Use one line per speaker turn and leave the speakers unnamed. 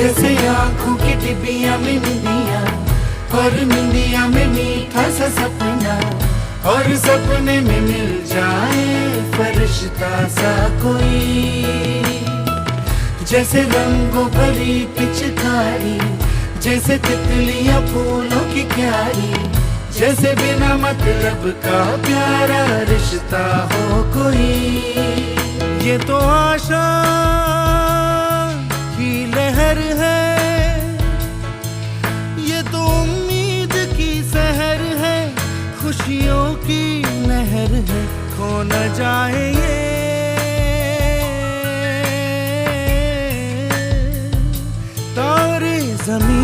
जैसे आंखों की डिबिया में निंदिया, और निंदिया में मीठा सा सपना, और सपने में मिल जाए फरिश्ता सा कोई। जैसे रंगों भरी पिचकारी, जैसे तितलियां फूलों की क्यारी, जैसे बिना मतलब का प्यारा रिश्ता हो कोई। ये तो आशा की लहर है, ये तो उम्मीद की सहर है, खुशियों की नहर है, खो न जाए ये। तारे ज़मीन